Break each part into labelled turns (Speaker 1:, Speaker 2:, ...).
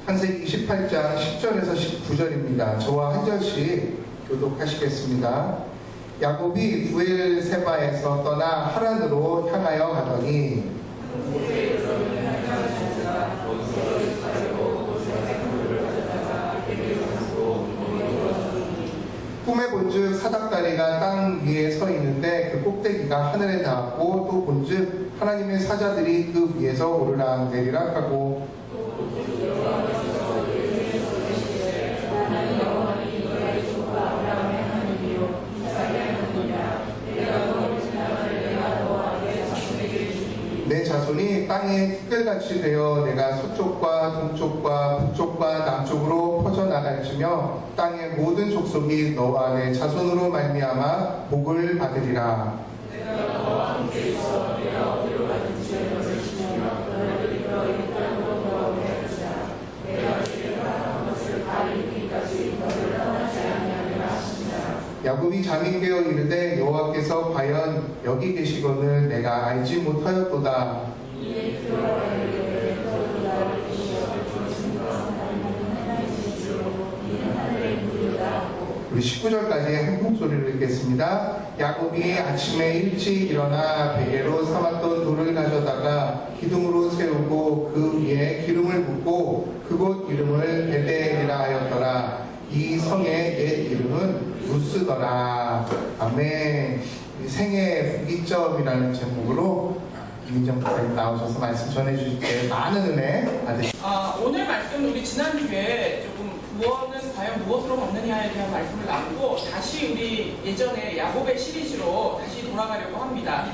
Speaker 1: 창세기 28장 10절에서 19절입니다. 저와 한 절씩 교독하시겠습니다. 야곱이 부엘세바에서 떠나 하란으로 향하여 가더니 꿈에 본즉 사닥다리가 땅 위에 서 있는데 그 꼭대기가 하늘에 닿았고 또 본즉 하나님의 사자들이 그 위에서 오르락 내리락 하고 내 자손이 땅에 티끌같이 되어 내가 서쪽과 동쪽과 북쪽과 남쪽으로 퍼져나갈지며 땅의 모든 족속이 너와 내 자손으로 말미암아 복을 받으리라. 내가 너와 함께 있어 내가 어디로 가든지 너를 지키며 너를 이끌어 이 땅으로 돌아오게 하리라. 내가 주의 바라는 것을 다 이루기까지 너를 떠나지 아니하리라 하시니라. 야곱이 잠이 깨어 이르되 여호와께서 과연 여기 계시거늘 내가 알지 못하였도다. 우리 19절까지 한 목소리를 읽겠습니다. 야곱이 아침에 일찍 일어나 베개로 삼았던 돌을 가져다가 기둥으로 세우고 그 위에 기름을 붓고 그곳 이름을 베델이라 하였더라. 이 성의 옛 이름은 루스더라. 아멘. 생애 후기점이라는 제목으로 김민정 목사님 나오셔서 말씀 전해주실 때 많은 은혜 받으십니다.
Speaker 2: 오늘 말씀 우리 지난주에 조금 구원은 과연 무엇으로 받느냐에 대한 말씀을 나누고 다시 우리 예전에 야곱의 시리즈로 다시 돌아가려고 합니다.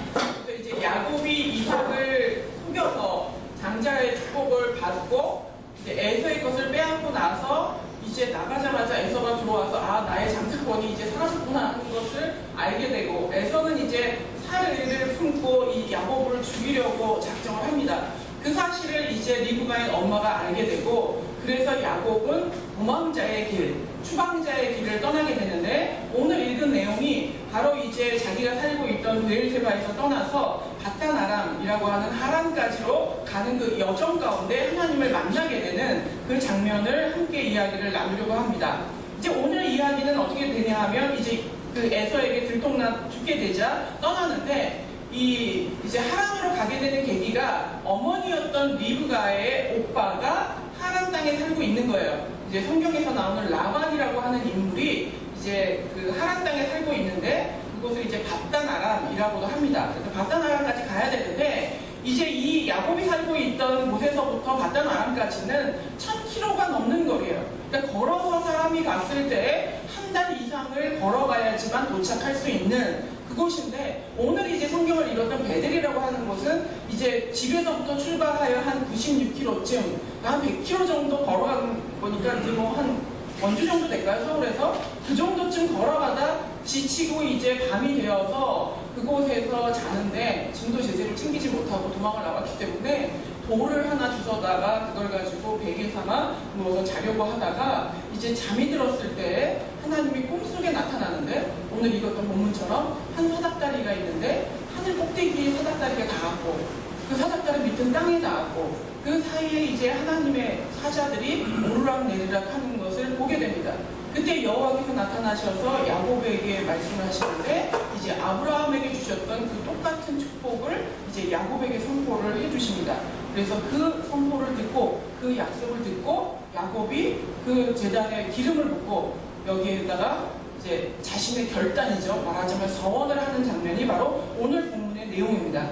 Speaker 2: 그래서 이제 야곱이 이삭을 속여서 장자의 축복을 받고 이제 에서의 것을 빼앗고 나서 이제 나가자마자 에서가 들어와서 나의 장자권이 이제 사라졌구나 하는 것을 알게 되고 에서는 이제 살을 품고 이 야곱을 죽이려고 작정을 합니다. 그 사실을 이제 리브가의 엄마가 알게 되고 그래서 야곱은 도망자의 길, 추방자의 길을 떠나게 되는데 오늘 읽은 내용이 바로 이제 자기가 살고 있던 브엘세바에서 떠나서 바단-아람이라고 하는 하란까지로 가는 그 여정 가운데 하나님을 만나게 되는 그 장면을 함께 이야기를 나누려고 합니다. 이제 오늘 이야기는 어떻게 되냐 하면 이제 그 에서에게 들통나 죽게 되자 떠나는데 이제 하란으로 가게 되는 계기가 어머니였던 리브가의 오빠가 하란 땅에 살고 있는 거예요. 이제 성경에서 나오는 라반이라고 하는 인물이 이제 그 하란 땅에 살고 있는데 그곳을 이제 바단-아람이라고도 합니다. 그래서 바단-아람까지 가야 되는데 이제 이 야곱이 살고 있던 곳에서부터 바단-아람까지는 1000km가 넘는 거리예요. 그러니까 걸어서 사람이 갔을 때 한 달 이상을 걸어가야지만 도착할 수 있는 그곳인데 오늘 이제 성경을 읽었던 베델이라고 하는 곳은 이제 집에서부터 출발하여 한 96km쯤 한 100km 정도 걸어간 거니까 이제 뭐 한 원주 정도 될까요? 서울에서 그 정도쯤 걸어가다 지치고 이제 밤이 되어서 그곳에서 자는데 짐도 제대로 챙기지 못하고 도망을 나왔기 때문에 돌을 하나 주워다가 그걸 가지고 베개 삼아 누워서 자려고 하다가 이제 잠이 들었을 때 하나님이 꿈속에 나타나는데 오늘 읽었던 본문처럼 한 사닥다리가 있는데 하늘 꼭대기에 사닥다리가 닿았고 그 사닥다리 밑은 땅에 닿았고 그 사이에 이제 하나님의 사자들이 오르락 내리락 하는 것을 보게 됩니다. 그때 여호와께서 나타나셔서 야곱에게 말씀을 하시는데 이제 아브라함에게 주셨던 그 똑같은 축복을 이제 야곱에게 선포를 해주십니다. 그래서 그 선포를 듣고 그 약속을 듣고 야곱이 그 제단에 기름을 붓고 여기에다가 이제 자신의 결단이죠. 말하자면 서원을 하는 장면이 바로 오늘 본문의 내용입니다.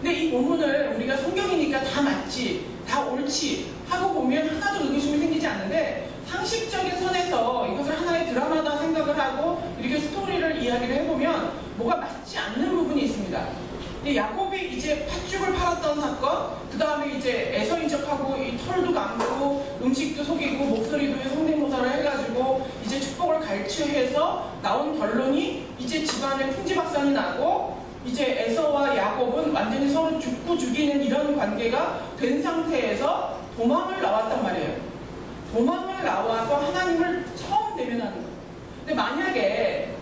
Speaker 2: 근데 이 본문을 우리가 성경이니까 다 맞지, 다 옳지 하고 보면 하나도 의구심이 생기지 않는데 상식적인 선에서 이것을 하나의 드라마다 생각을 하고 이렇게 스토리를 이야기를 해보면 뭐가 맞지 않는 부분이 있습니다. 야곱이 이제 팥죽을 팔았던 사건, 그 다음에 이제 에서 인척하고 이 털도 감고 음식도 속이고 목소리도 성대모사를 해가지고 이제 축복을 갈취해서 나온 결론이 이제 집안에 풍지박산이 나고 이제 에서와 야곱은 완전히 서로 죽고 죽이는 이런 관계가 된 상태에서 도망을 나왔단 말이에요. 도망을 나와서 하나님을 처음 대면하는 거예요. 근데 만약에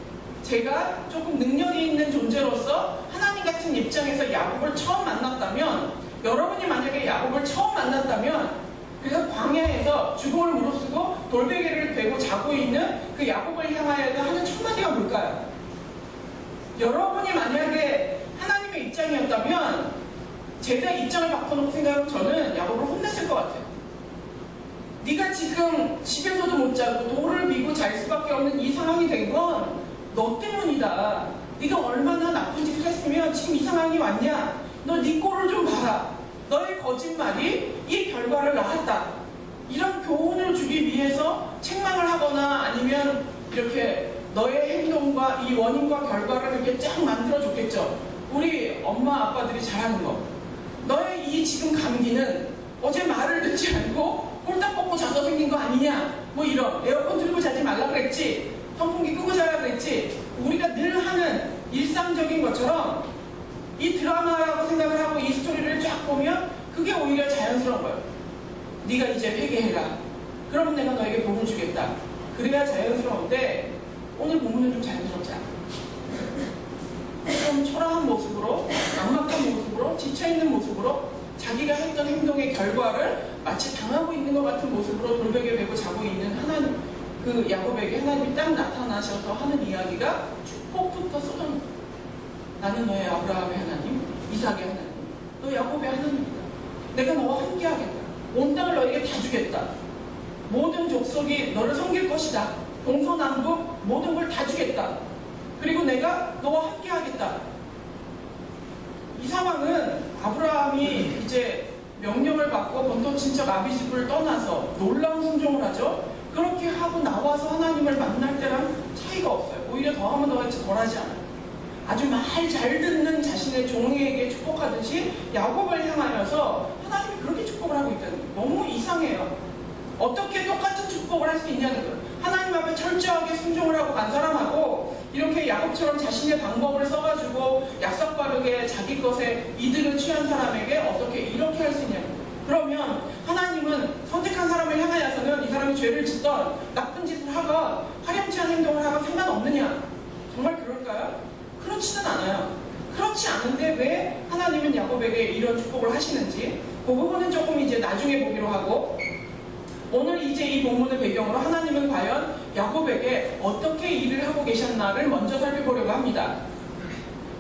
Speaker 2: 제가 조금 능력이 있는 존재로서 하나님 같은 입장에서 야곱을 처음 만났다면 여러분이 만약에 야곱을 처음 만났다면 그래서 광야에서 죽음을 무릅쓰고 돌베개를 베고 자고 있는 그 야곱을 향하여 하는 첫마디가 뭘까요? 여러분이 만약에 하나님의 입장이었다면 제자의 입장을 바꿔놓고 생각하면 저는 야곱을 혼냈을 것 같아요. 네가 지금 집에서도 못 자고 돌을 비고 잘 수밖에 없는 이 상황이 된 건 너 때문이다. 네가 얼마나 나쁜 짓을 했으면 지금 이 상황이 왔냐? 너 네 꼴을 좀 봐라. 너의 거짓말이 이 결과를 낳았다. 이런 교훈을 주기 위해서 책망을 하거나 아니면 이렇게 너의 행동과 이 원인과 결과를 이렇게 쫙 만들어줬겠죠. 우리 엄마 아빠들이 잘하는 거. 너의 이 지금 감기는 어제 말을 듣지 않고 홀딱 벗고 자서 생긴 거 아니냐? 뭐 이런. 에어컨 틀고 자지 말라 그랬지. 선풍기 끄고 자라 그랬지. 우리가 늘 하는 일상적인 것처럼 이 드라마라고 생각을 하고 이 스토리를 쫙 보면 그게 오히려 자연스러운 거예요. 네가 이제 회개해라. 그러면 내가 너에게 복을 주겠다. 그래야 자연스러운데 오늘 본문은 좀 자연스럽지 않아. 좀 초라한 모습으로, 막막한 모습으로, 지쳐있는 모습으로 자기가 했던 행동의 결과를 마치 당하고 있는 것 같은 모습으로 돌베개 베고 자고 있는 하나님, 그 야곱에게 하나님이 딱 나타나셔서 하는 이야기가 축복부터 쏟아놓는 거예요. 나는 너의 아브라함의 하나님, 이삭의 하나님, 너 야곱의 하나님이다. 내가 너와 함께하겠다. 온 땅을 너에게 다 주겠다. 모든 족속이 너를 섬길 것이다. 동서남북 모든 걸 다 주겠다. 그리고 내가 너와 함께하겠다. 이 상황은 아브라함이 이제 명령을 받고 본토 친척 아비집을 떠나서 놀라운 순종을 하죠. 그렇게 하고 나와서 하나님을 만날 때랑 차이가 없어요. 오히려 더하면 더할지 덜하지 않아요. 아주 말 잘 듣는 자신의 종에게 축복하듯이 야곱을 향하여서 하나님이 그렇게 축복을 하고 있다는 거예요. 너무 이상해요. 어떻게 똑같은 축복을 할 수 있냐는 거예요. 하나님 앞에 철저하게 순종을 하고 간 사람하고 이렇게 야곱처럼 자신의 방법을 써가지고 약삭빠르게 자기 것에 이득을 취한 사람에게 어떻게 이렇게 할 수 있냐는 거예요. 그러면 하나님은 선택한 사람을 향하여서는 이 사람이 죄를 짓던 나쁜 짓을 하건 화렴치한 행동을 하건 상관없느냐? 정말 그럴까요? 그렇지는 않아요. 그렇지 않은데 왜 하나님은 야곱에게 이런 축복을 하시는지 그 부분은 조금 이제 나중에 보기로 하고, 오늘 이제 이 본문의 배경으로 하나님은 과연 야곱에게 어떻게 일을 하고 계셨나를 먼저 살펴보려고 합니다.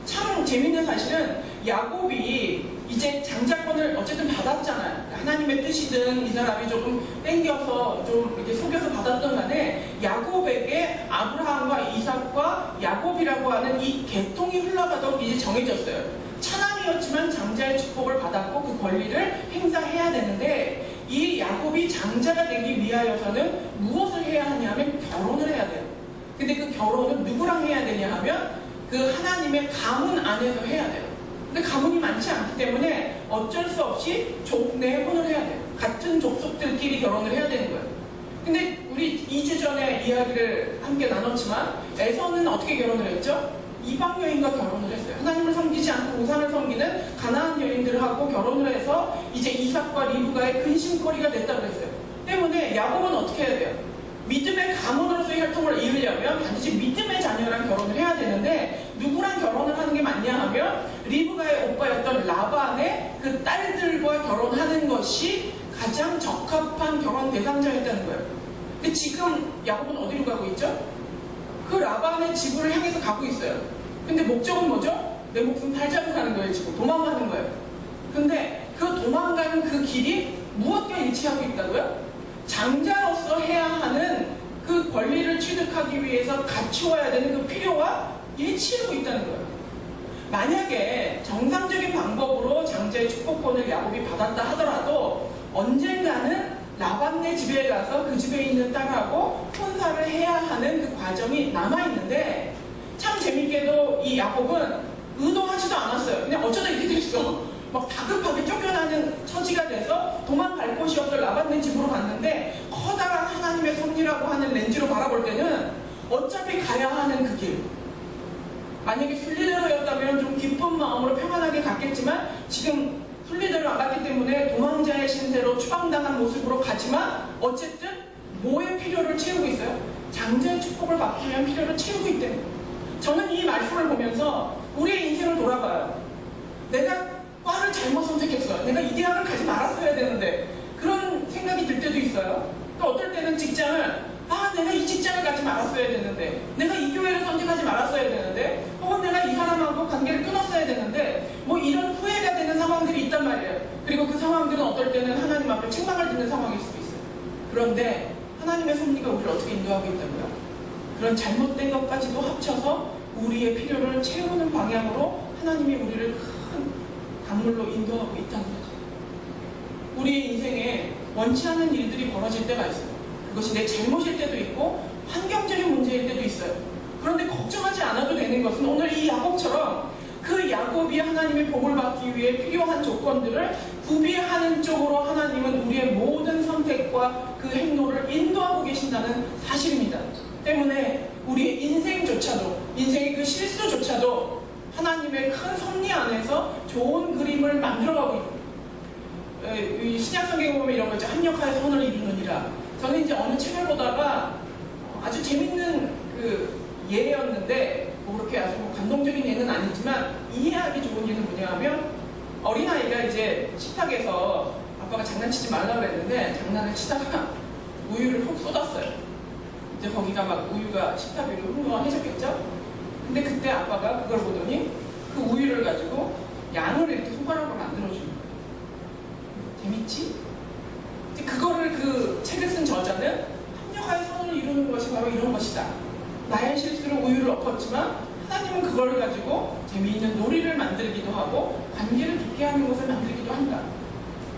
Speaker 2: 참 재밌는 사실은 야곱이 이제 장자권을 어쨌든 받았잖아요. 하나님의 뜻이든 이 사람이 조금 땡겨서 좀 이렇게 속여서 받았던 간에 야곱에게 아브라함과 이삭과 야곱이라고 하는 이 계통이 흘러가도록 이제 정해졌어요. 차남이었지만 장자의 축복을 받았고 그 권리를 행사해야 되는데 이 야곱이 장자가 되기 위하여서는 무엇을 해야 하냐면 결혼을 해야 돼요. 근데 그 결혼은 누구랑 해야 되냐 하면 그 하나님의 가문 안에서 해야 돼요. 근데 가문이 많지 않기 때문에 어쩔 수 없이 족내혼을 해야 돼요. 같은 족속들끼리 결혼을 해야 되는 거예요. 근데 우리 2주 전에 이야기를 함께 나눴지만 에서는 어떻게 결혼을 했죠? 이방 여인과 결혼을 했어요. 하나님을 섬기지 않고 우상을 섬기는 가나안 여인들하고 결혼을 해서 이제 이삭과 리브가의 근심거리가 됐다고 했어요. 때문에 야곱은 어떻게 해야 돼요? 믿음의 가문으로서의 혈통을 이으려면 반드시 믿음의 자녀랑 결혼을 해야 되는데 누구랑 결혼을 하는 게 맞냐 하면 리브가의 오빠였던 라반의 그 딸들과 결혼하는 것이 가장 적합한 결혼 대상자였다는 거예요. 근데 지금 야곱은 어디로 가고 있죠? 그 라반의 집을 향해서 가고 있어요. 근데 목적은 뭐죠? 내 목숨 팔자고 가는 거예요. 지금 도망가는 거예요. 근데 그 도망가는 그 길이 무엇과 일치하고 있다고요? 장자로서 해야 하는 그 권리를 취득하기 위해서 갖추어야 되는 그 필요와 일치하고 있다는 거예요. 만약에 정상적인 방법으로 장자의 축복권을 야곱이 받았다 하더라도 언젠가는 라반네 집에 가서 그 집에 있는 딸하고 혼사를 해야 하는 그 과정이 남아있는데 참 재밌게도 이 야곱은 의도하지도 않았어요. 그냥 어쩌다 이렇게 됐어. 막 다급하게 쫓겨나는 처지가 돼서 도망갈 곳이 없어 라반네 집으로 갔는데 커다란 하나님의 섭리라고 하는 렌즈로 바라볼 때는 어차피 가야 하는 그 길, 만약에 순리대로였다면 좀 기쁜 마음으로 평안하게 갔겠지만 지금 순리대로 안 갔기 때문에 도망자의 신세로 추방당한 모습으로 가지만 어쨌든 뭐의 필요를 채우고 있어요? 장자의 축복을 받기 위한 필요를 채우고 있다는 거예요. 저는 이 말씀을 보면서 우리의 인생을 돌아봐요. 내가 과를 잘못 선택했어요. 내가 이 대학을 가지 말았어야 되는데 그런 생각이 들 때도 있어요. 내가 이 직장을 갖지 말았어야 되는데, 내가 이 교회를 선택하지 말았어야 되는데, 혹은 내가 이 사람하고 관계를 끊었어야 되는데, 뭐 이런 후회가 되는 상황들이 있단 말이에요. 그리고 그 상황들은 어떨 때는 하나님 앞에 책망을 듣는 상황일 수도 있어요. 그런데 하나님의 섭리가 우리를 어떻게 인도하고 있다고요? 그런 잘못된 것까지도 합쳐서 우리의 필요를 채우는 방향으로 하나님이 우리를 큰 강물로 인도하고 있다는 거죠. 우리의 인생에 원치 않는 일들이 벌어질 때가 있어요. 그것이 내 잘못일 때도 있고 환경적인 문제일 때도 있어요. 그런데 걱정하지 않아도 되는 것은 오늘 이 야곱처럼 그 야곱이 하나님의 복을 받기 위해 필요한 조건들을 구비하는 쪽으로 하나님은 우리의 모든 선택과 그 행로를 인도하고 계신다는 사실입니다. 때문에 우리의 인생조차도, 인생의 그 실수조차도 하나님의 큰 섭리 안에서 좋은 그림을 만들어가고 있고, 신약성경에 보면 이런 거 있죠. 합력하여 선을 이루느니라. 저는 이제 어느 책을 보다가 아주 재밌는 그 예였는데, 뭐 그렇게 아주 감동적인 예는 아니지만 이해하기 좋은 예는 뭐냐 하면, 어린아이가 이제 식탁에서 아빠가 장난치지 말라고 했는데 장난을 치다가 우유를 훅 쏟았어요. 이제 거기가 막 우유가 식탁 위로 흥건해졌겠죠? 근데 그때 아빠가 그걸 보더니 그 우유를 가지고 양을 이렇게 손가락으로 만들어주는 거예요. 재밌지? 이제 그거를 그 책을 쓴 저자는 합력하여 선을 이루는 것이 바로 이런 것이다. 나의 실수로 우유를 엎었지만 하나님은 그걸 가지고 재미있는 놀이를 만들기도 하고 관계를 깊게 하는 것을 만들기도 한다.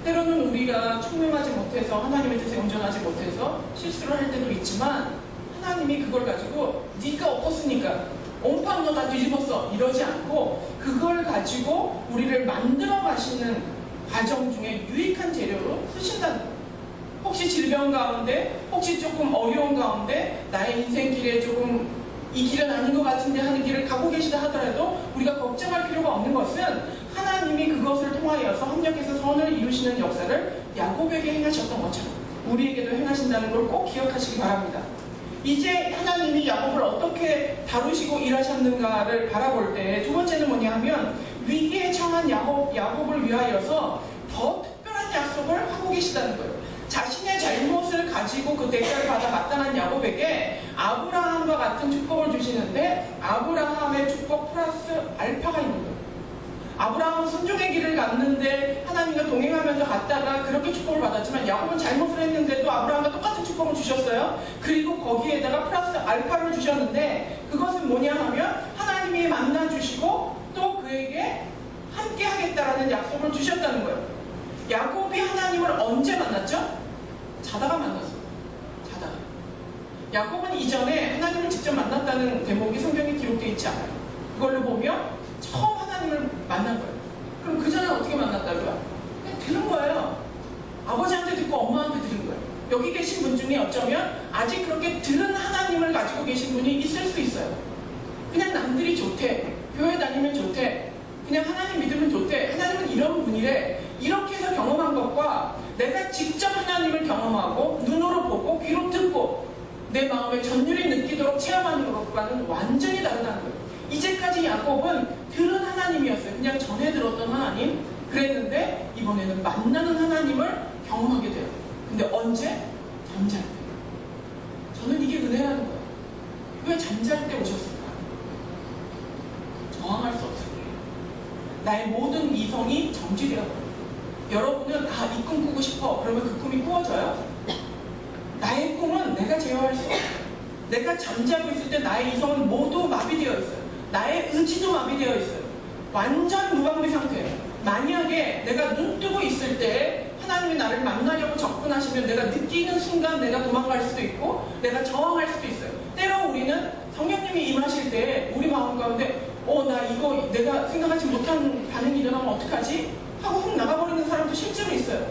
Speaker 2: 때로는 우리가 총명하지 못해서 하나님의 뜻에 온전하지 못해서 실수를 할 때도 있지만 하나님이 그걸 가지고 네가 엎었으니까 온팡 너 다 뒤집었어 이러지 않고 그걸 가지고 우리를 만들어 가시는 과정 중에 유익한 재료로 쓰신다는 거예요. 혹시 질병 가운데, 혹시 조금 어려운 가운데 나의 인생길에 조금 이 길은 아닌 것 같은데 하는 길을 가고 계시다 하더라도 우리가 걱정할 필요가 없는 것은 하나님이 그것을 통하여서 합력해서 선을 이루시는 역사를 야곱에게 행하셨던 것처럼 우리에게도 행하신다는 걸 꼭 기억하시기 바랍니다. 이제 하나님이 야곱을 어떻게 다루시고 일하셨는가를 바라볼 때 두 번째는 뭐냐 하면 위기에 처한 야곱을 위하여서 더 특별한 약속을 하고 계시다는 거예요. 자신의 잘못을 가지고 그 대가를 받아 마땅한 야곱에게 아브라함과 같은 축복을 주시는데 아브라함의 축복 플러스 알파가 있는 거예요. 아브라함은 순종의 길을 갔는데 하나님과 동행하면서 갔다가 그렇게 축복을 받았지만 야곱은 잘못을 했는데도 아브라함과 똑같은 축복을 주셨어요. 그리고 거기에다가 플러스 알파를 주셨는데 그것은 뭐냐 하면 하나님이 만나주시고 또 그에게 함께 하겠다라는 약속을 주셨다는 거예요. 야곱이 하나님을 언제 만났죠? 자다가 만났어요. 자다가. 야곱은 이전에 하나님을 직접 만났다는 대목이 성경에 기록되어 있지 않아요. 그걸로 보면 처음 하나님을 만난 거예요. 그럼 그 전에 어떻게 만났다고요? 그냥 들은 거예요. 아버지한테 듣고 엄마한테 들은 거예요. 여기 계신 분 중에 어쩌면 아직 그렇게 들은 하나님을 가지고 계신 분이 있을 수 있어요. 그냥 남들이 좋대. 교회 다니면 좋대. 그냥 하나님 믿으면 좋대. 하나님은 이런 분이래. 이렇게 해서 경험한 것과 내가 직접 하나님을 경험하고 눈으로 보고 귀로 듣고 내 마음에 전율이 느끼도록 체험하는 것과는 완전히 다르다는 거예요. 이제까지 야곱은 들은 하나님이었어요. 그냥 전에 들었던 하나님. 그랬는데 이번에는 만나는 하나님을 경험하게 돼요. 근데 언제? 잠잘 때. 저는 이게 은혜라는 거예요. 왜 잠잘 때 오셨을까? 저항할 수 없어요. 나의 모든 이성이 정지되어 버려요. 여러분은 이 꿈 꾸고 싶어. 그러면 그 꿈이 꾸어져요? 나의 꿈은 내가 제어할 수 없어요. 내가 잠자고 있을 때 나의 이성은 모두 마비되어 있어요. 나의 의지도 마비되어 있어요. 완전 무방비 상태예요. 만약에 내가 눈 뜨고 있을 때 하나님이 나를 만나려고 접근하시면 내가 느끼는 순간 내가 도망갈 수도 있고 내가 저항할 수도 있어요. 때로 우리는 성령님이 임하실 때 우리 마음 가운데 나 이거 내가 생각하지 못한 반응이 일어나면 어떡하지? 하고 훅 나가버리는 사람도 실제로 있어요.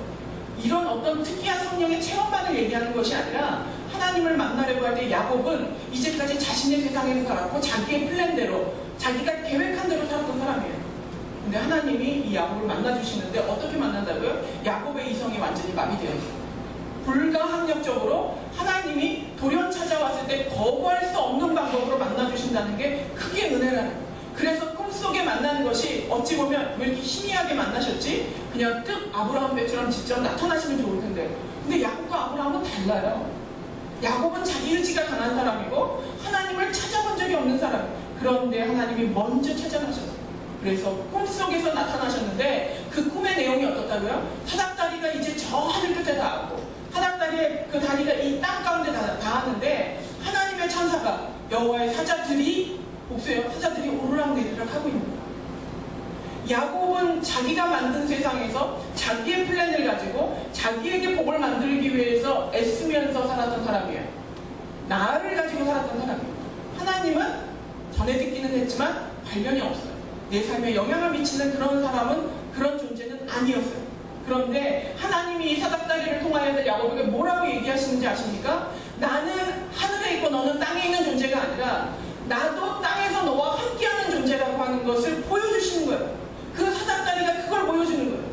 Speaker 2: 이런 어떤 특이한 성령의 체험만을 얘기하는 것이 아니라 하나님을 만나려고 할 때 야곱은 이제까지 자신의 세상에서 살았고 자기의 플랜대로 자기가 계획한 대로 살았던 사람이에요. 근데 하나님이 이 야곱을 만나주시는데 어떻게 만난다고요? 야곱의 이성이 완전히 마비되어 있어요. 불가항력적으로 하나님이 돌연 찾아왔을 때 거부할 수 없는 방법으로 만나주신다는 게 크게 은혜라는 거예요. 그래서 꿈속에 만나는 것이 어찌 보면 왜 이렇게 희미하게 만나셨지? 그냥 뜻 아브라함 배처럼 직접 나타나시면 좋을 텐데 근데 야곱과 아브라함은 달라요. 야곱은 자기 의지가 강한 사람이고 하나님을 찾아본 적이 없는 사람. 그런데 하나님이 먼저 찾아나셨어요. 그래서 꿈속에서 나타나셨는데 그 꿈의 내용이 어떻다고요? 사닥다리가 이제 저 하늘 끝에 닿았고 사닥다리의 그 다리가 이 땅 가운데 닿았는데 하나님의 천사가 여호와의 사자들이 복수예요. 사자들이 오르락내리락 하고 있는 거예요. 야곱은 자기가 만든 세상에서 자기의 플랜을 가지고 자기에게 복을 만들기 위해서 애쓰면서 살았던 사람이에요. 나를 가지고 살았던 사람이에요. 하나님은 전에 듣기는 했지만 발견이 없어요. 내 삶에 영향을 미치는 그런 사람은 그런 존재는 아니었어요. 그런데 하나님이 이 사닥다리를 통하여서 야곱에게 뭐라고 얘기하시는지 아십니까? 나는 하늘에 있고 너는 땅에 있는 존재가 아니라 나도 땅에서 너와 함께하는 존재라고 하는 것을 보여주시는 거예요. 그 사닥다리가 그걸 보여주는 거예요.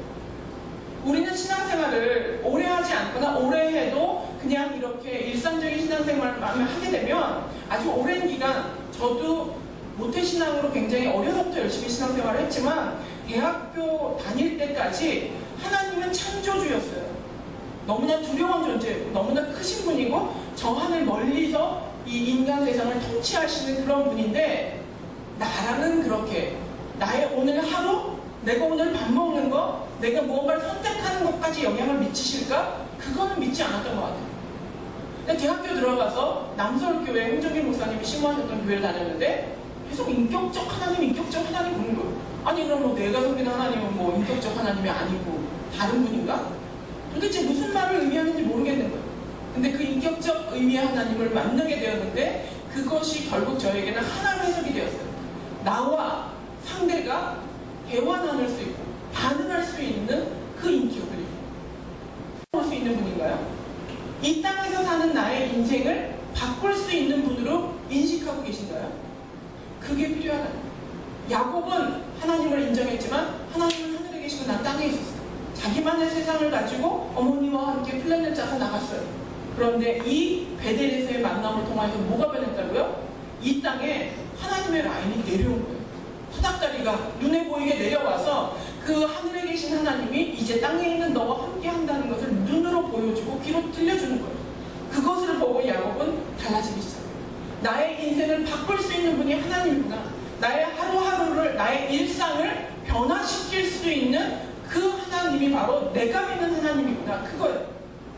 Speaker 2: 우리는 신앙생활을 오래 하지 않거나 오래 해도 그냥 이렇게 일상적인 신앙생활을 하게 되면 아주 오랜 기간 저도 모태신앙으로 굉장히 어려서부터 열심히 신앙생활을 했지만 대학교 다닐 때까지 하나님은 창조주였어요. 너무나 두려운 존재였고 너무나 크신 분이고 저 하늘 멀리서 이 인간 세상을 통치하시는 그런 분인데 나라는 그렇게 나의 오늘 하루, 내가 오늘 밥 먹는 거, 내가 무언가를 선택하는 것까지 영향을 미치실까? 그거는 믿지 않았던 것 같아요. 근데 대학교 들어가서 남서울교회 홍정길 목사님이 심호하셨던 교회를 다녔는데 계속 인격적 하나님 보는 거예요. 아니 그럼 뭐 내가 섬기는 하나님은 뭐 인격적 하나님이 아니고 다른 분인가? 도대체 무슨 말을 의미하는지 모르겠는 거예요. 근데 그 인격적 의미의 하나님을 만나게 되었는데 그것이 결국 저에게는 하나로 해석이 되었어요. 나와 상대가 대화 나눌 수 있고 반응할 수 있는 그 인격을 볼 수 있는 분인가요? 이 땅에서 사는 나의 인생을 바꿀 수 있는 분으로 인식하고 계신가요? 그게 필요하다. 야곱은 하나님을 인정했지만 하나님은 하늘에 계시고 난 땅에 있었어요. 자기만의 세상을 가지고 어머니와 함께 플랜을 짜서 나갔어요. 그런데 이 베델에서의 만남을 통해서 뭐가 변했다고요? 이 땅에 하나님의 라인이 내려온 거예요. 사닥다리가 눈에 보이게 내려와서 그 하늘에 계신 하나님이 이제 땅에 있는 너와 함께 한다는 것을 눈으로 보여주고 귀로 들려주는 거예요. 그것을 보고 야곱은 달라지기 시작해요. 나의 인생을 바꿀 수 있는 분이 하나님이구나. 나의 하루하루를, 나의 일상을 변화시킬 수 있는 그 하나님이 바로 내가 믿는 하나님이구나. 그거예요.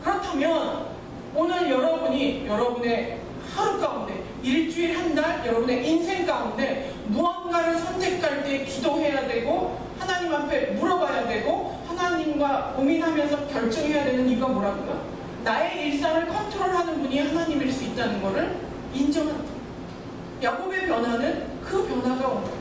Speaker 2: 그렇다면 오늘 여러분이 여러분의 하루 가운데, 일주일, 한 달, 여러분의 인생 가운데 무언가를 선택할 때 기도해야 되고 하나님 앞에 물어봐야 되고 하나님과 고민하면서 결정해야 되는 이유가 뭐라고요? 나의 일상을 컨트롤하는 분이 하나님일 수 있다는 것을 인정하는 거예요. 야곱의 변화는 그 변화가 온 거예요.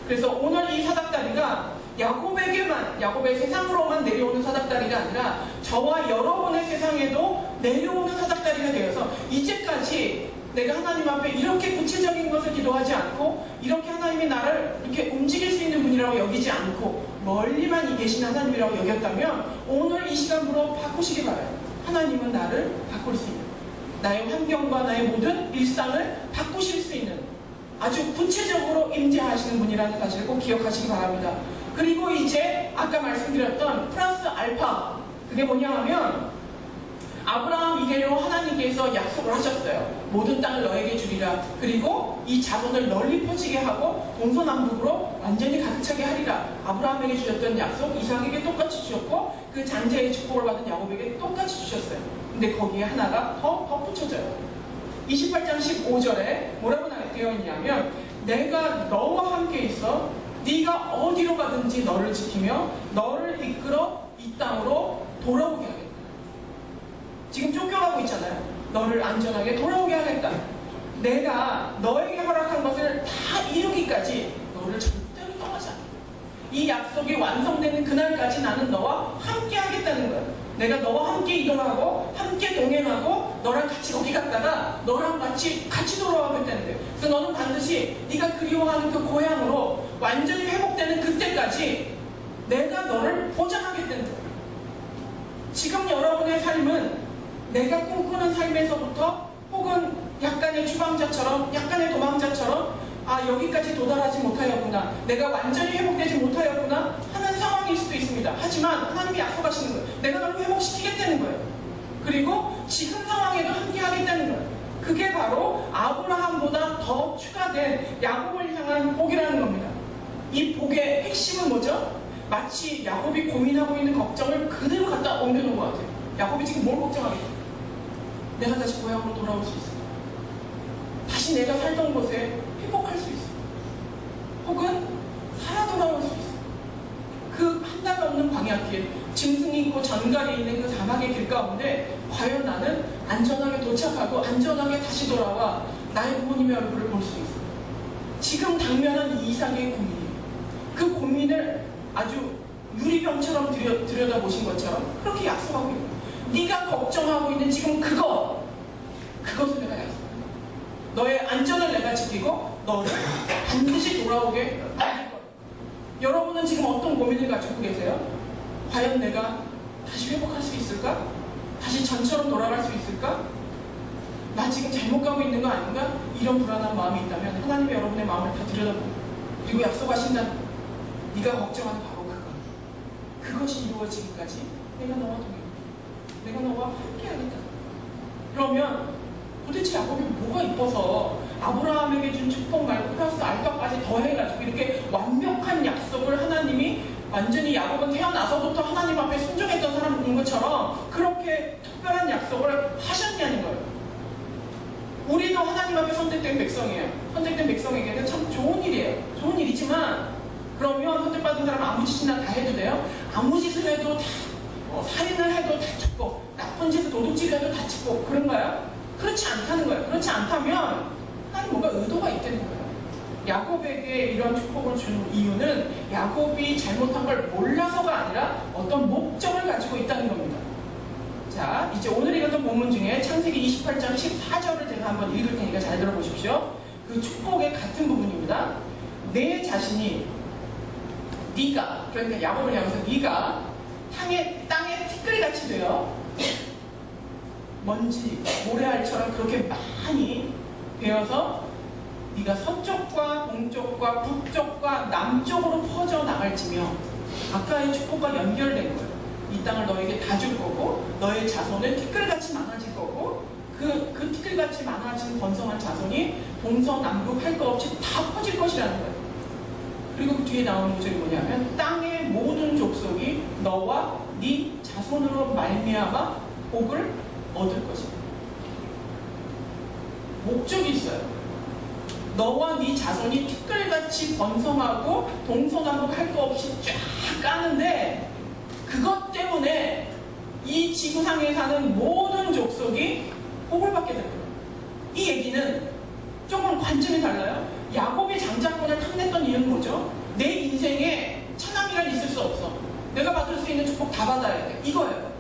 Speaker 2: 그래서 오늘 이 사닥다리가 야곱에게만, 야곱의 세상으로만 내려오는 사닥다리가 아니라 저와 여러분의 세상에도 내려오는 사닥다리가 되어서 이제까지 내가 하나님 앞에 이렇게 구체적인 것을 기도하지 않고 이렇게 하나님이 나를 이렇게 움직일 수 있는 분이라고 여기지 않고 멀리만 계신 하나님이라고 여겼다면 오늘 이 시간으로 바꾸시기 바라요. 하나님은 나를 바꿀 수 있는, 나의 환경과 나의 모든 일상을 바꾸실 수 있는 아주 구체적으로 임재하시는 분이라는 사실을 꼭 기억하시기 바랍니다. 그리고 이제 아까 말씀드렸던 플러스 알파, 그게 뭐냐 하면 아브라함 이래로 하나님께서 약속을 하셨어요. 모든 땅을 너에게 주리라. 그리고 이 자손을 널리 퍼지게 하고 동서남북으로 완전히 가득 차게 하리라. 아브라함에게 주셨던 약속 이삭에게 똑같이 주셨고 그 장자의 축복을 받은 야곱에게 똑같이 주셨어요. 근데 거기에 하나가 더 덧붙여져요. 28장 15절에 뭐라고 되어 있냐면 내가 너와 함께 있어 네가 어디로 가든지 너를 지키며 너를 이끌어 이 땅으로 돌아오게 하겠다. 지금 쫓겨가고 있잖아요. 너를 안전하게 돌아오게 하겠다. 내가 너에게 허락한 것을 다 이루기까지 너를 절대로 떠나지 않아. 이 약속이 완성되는 그날까지 나는 너와 함께 하겠다는 거야. 내가 너와 함께 이동하고 함께 동행하고 너랑 같이 거기 갔다가 너랑 같이 돌아오겠다는 거예요. 그래서 너는 반드시 네가 그리워하는 그 고향으로 완전히 회복되는 그때까지 내가 너를 보장하겠다는 거예요. 지금 여러분의 삶은 내가 꿈꾸는 삶에서부터 혹은 약간의 추방자처럼 약간의 도망자처럼 아 여기까지 도달하지 못하였구나, 내가 완전히 회복되지 못하였구나 하는 상황일 수도 있습니다. 하지만 하나님이 약속하시는 거예요. 내가 너를 회복시키겠다는 거예요. 그리고 지금 상황에도 함께 하겠다는 약속하겠다는 거예요. 그게 바로 아브라함보다 더 추가된 야곱을 향한 복이라는 겁니다. 이 복의 핵심은 뭐죠? 마치 야곱이 고민하고 있는 걱정을 그대로 갖다 옮겨놓은 것 같아요. 야곱이 지금 뭘 걱정하겠어요? 내가 다시 고향으로 돌아올 수 있을까? 다시 내가 살던 곳에 회복할 수 있을까? 혹은 살아 돌아올 수 있을까? 그 한달 넘는 광야길, 짐승이 있고 전갈이 있는 그 사막의 길 가운데 과연 나는 안전하게 도착하고 안전하게 다시 돌아와 나의 부모님의 얼굴을 볼 수 있을까? 지금 당면한 이 이상의 고민이에요. 그 고민을 아주 유리병처럼 들여다보신 것처럼 그렇게 약속하고 있는 거예요. 네가 걱정하고 있는 지금 그것을 내가 약속해. 너의 안전을 내가 지키고 너를 반드시 돌아오게 만들 거야. 여러분은 지금 어떤 고민을 가지고 계세요? 과연 내가 다시 회복할 수 있을까? 다시 전처럼 돌아갈 수 있을까? 나 지금 잘못 가고 있는 거 아닌가? 이런 불안한 마음이 있다면 하나님이 여러분의 마음을 다 들여다보고 그리고 약속하신다. 네가 걱정하는 바로 그것이 이루어지기까지 내가 너와 동행해. 내가 너와 함께하겠다. 그러면 도대체 야곱이 뭐가 이뻐서 아브라함에게 준 축복 말고 플러스 알파까지 더해가지고 이렇게 완벽한 약속을 하나님이 완전히 야곱은 태어나서부터 하나님 앞에 순종했던 사람인 것처럼 그렇게 특별한 약속을 하셨냐는 거예요. 우리도 하나님 앞에 선택된 백성이에요. 선택된 백성에게는 참 좋은 일이에요. 좋은 일이지만 그러면 선택받은 사람은 아무 짓이나 다 해도 돼요? 아무 짓을 해도 다 살인을 해도 다 죽고 나쁜 짓을 도둑질을 해도 다 죽고 그런가요? 그렇지 않다는 거예요. 그렇지 않다면 하나님 뭔가 의도가 있다는 거예요. 야곱에게 이런 축복을 주는 이유는 야곱이 잘못한 걸 몰라서가 아니라 어떤 목적을 가지고 있다는 겁니다. 자, 이제 오늘 읽었던 본문 중에 창세기 28장 14절을 제가 한번 읽을 테니까 잘 들어보십시오. 그 축복의 같은 부분입니다. 내 자신이 네가, 그러니까 야곱을 향해서 네가 땅에 티끌같이 되어 먼지, 모래알처럼 그렇게 많이 되어서 네가 서쪽과 동쪽과 북쪽과 남쪽으로 퍼져나갈지며 아까의 축복과 연결된 거예요. 이 땅을 너에게 다 줄 거고 너의 자손은 티끌같이 많아질 거고 그 티끌같이 많아진 번성한 자손이 동서남북 할 거 없이 다 퍼질 것이라는 거예요. 그리고 그 뒤에 나오는 구절이 뭐냐면 땅의 모든 족속이 너와 네 자손으로 말미암아 복을 얻을 것이다. 목적이 있어요. 너와 네 자손이 티끌같이 번성하고 동서남북 할 거 없이 쫙 까는데 그것 때문에 이 지구상에 사는 모든 족속이 복을 받게 될 거예요. 이 얘기는 조금 관점이 달라요. 야곱이 장자권을 탐냈던 이유는 뭐죠? 내 인생에 차남이란 있을 수 없어. 내가 받을 수 있는 축복 다 받아야 돼. 이거예요.